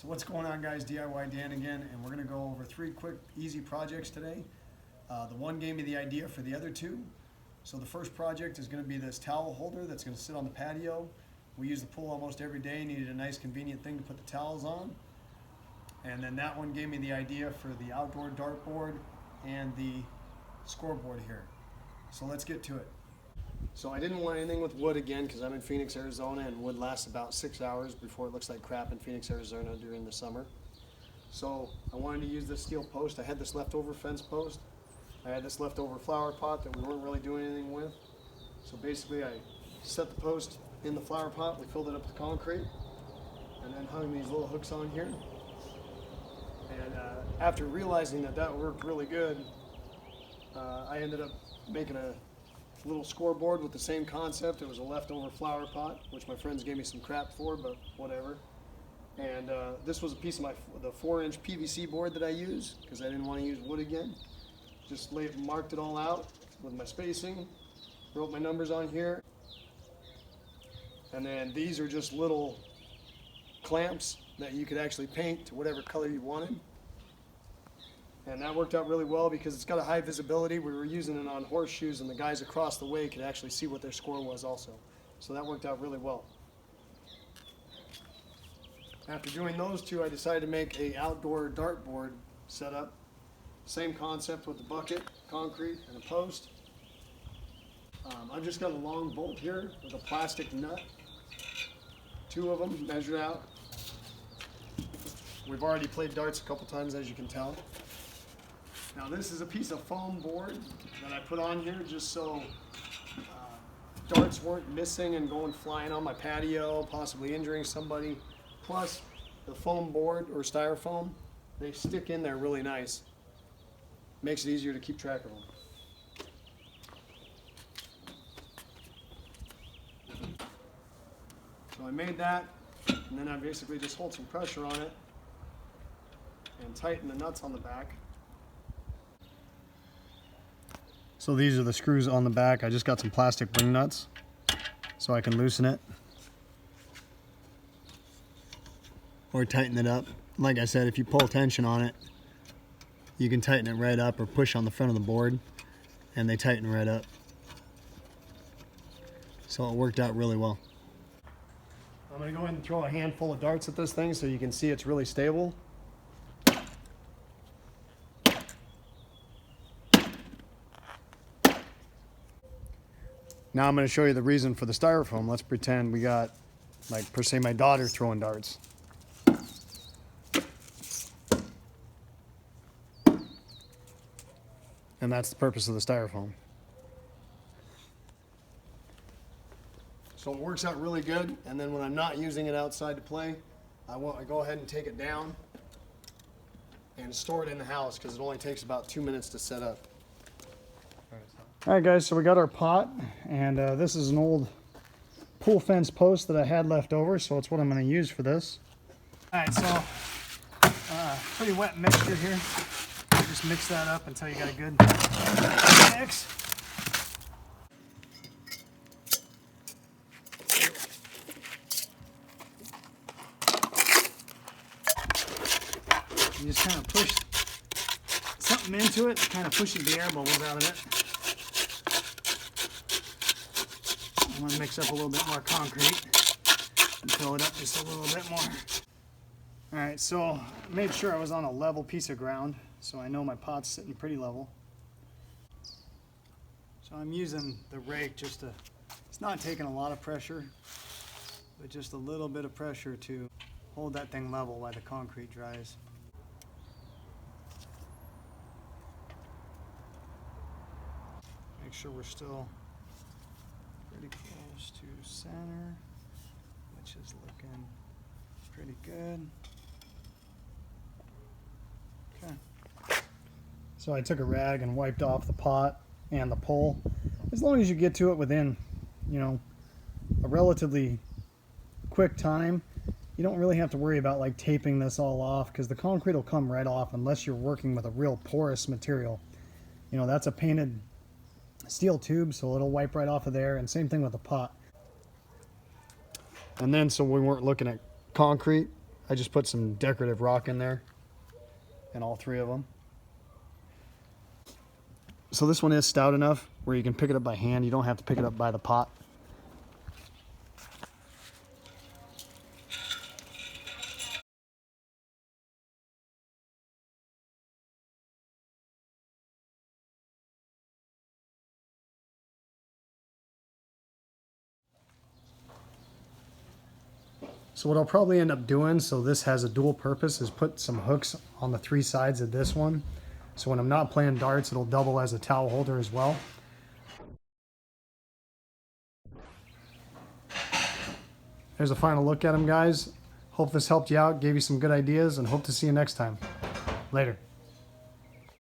So what's going on, guys? DIY Dan again, and we're going to go over 3 quick, easy projects today. The one gave me the idea for the other 2. So the first project is going to be this towel holder that's going to sit on the patio. We use the pool almost every day, needed a nice convenient thing to put the towels on. And then that one gave me the idea for the outdoor dartboard and the scoreboard here. So let's get to it. So I didn't want anything with wood again because I'm in Phoenix, Arizona, and wood lasts about 6 hours before it looks like crap in Phoenix, Arizona during the summer. So I wanted to use this steel post. I had this leftover fence post. I had this leftover flower pot that we weren't really doing anything with. So basically I set the post in the flower pot, we filled it up with concrete, and then hung these little hooks on here. And after realizing that that worked really good, I ended up making a little scoreboard with the same concept. It was a leftover flower pot, which my friends gave me some crap for, but whatever. And this was a piece of the 4-inch PVC board that I use because I didn't want to use wood again. Just marked it all out with my spacing, wrote my numbers on here. And then these are just little clamps that you could actually paint to whatever color you wanted. And that worked out really well because it's got a high visibility. We were using it on horseshoes, and the guys across the way could actually see what their score was also. So that worked out really well. After doing those 2, I decided to make an outdoor dartboard setup. Same concept with the bucket, concrete, and a post. I've just got a long bolt here with a plastic nut. 2 of them measured out. We've already played darts a couple times, as you can tell. Now this is a piece of foam board that I put on here just so darts weren't missing and going flying on my patio, possibly injuring somebody. Plus the foam board or styrofoam, they stick in there really nice. Makes it easier to keep track of them. So I made that, and then I basically just hold some pressure on it and tighten the nuts on the back. So these are the screws on the back. I just got some plastic ring nuts so I can loosen it or tighten it up. Like I said, if you pull tension on it, you can tighten it right up or push on the front of the board and they tighten right up. So it worked out really well. I'm going to go ahead and throw a handful of darts at this thing so you can see it's really stable. Now I'm going to show you the reason for the styrofoam. Let's pretend we got, like, per se, my daughter throwing darts. And that's the purpose of the styrofoam. So it works out really good, and then when I'm not using it outside to play, I go ahead and take it down and store it in the house because it only takes about 2 minutes to set up. All right, guys, so we got our pot, and this is an old pool fence post that I had left over, so it's what I'm going to use for this. All right, so pretty wet mixture here. Just mix that up until you got a good mix. You just kind of push something into it, kind of pushes the air bubbles out of it. I'm going to mix up a little bit more concrete and fill it up just a little bit more. Alright, so I made sure I was on a level piece of ground, so I know my pot's sitting pretty level. So I'm using the rake just to, it's not taking a lot of pressure, but just a little bit of pressure to hold that thing level while the concrete dries. Make sure we're still pretty close to center, which is looking pretty good. Okay. So I took a rag and wiped off the pot and the pole. As long as you get to it within, you know, a relatively quick time, you don't really have to worry about like taping this all off because the concrete will come right off unless you're working with a real porous material. You know, that's a painted steel tube, so it'll wipe right off of there, and same thing with the pot. And then, so we weren't looking at concrete, I just put some decorative rock in there, and all 3 of them. So this one is stout enough where you can pick it up by hand. You don't have to pick it up by the pot. So what I'll probably end up doing, so this has a dual purpose, is put some hooks on the 3 sides of this one. So when I'm not playing darts, it'll double as a towel holder as well. There's a final look at them, guys. Hope this helped you out, gave you some good ideas, and hope to see you next time. Later.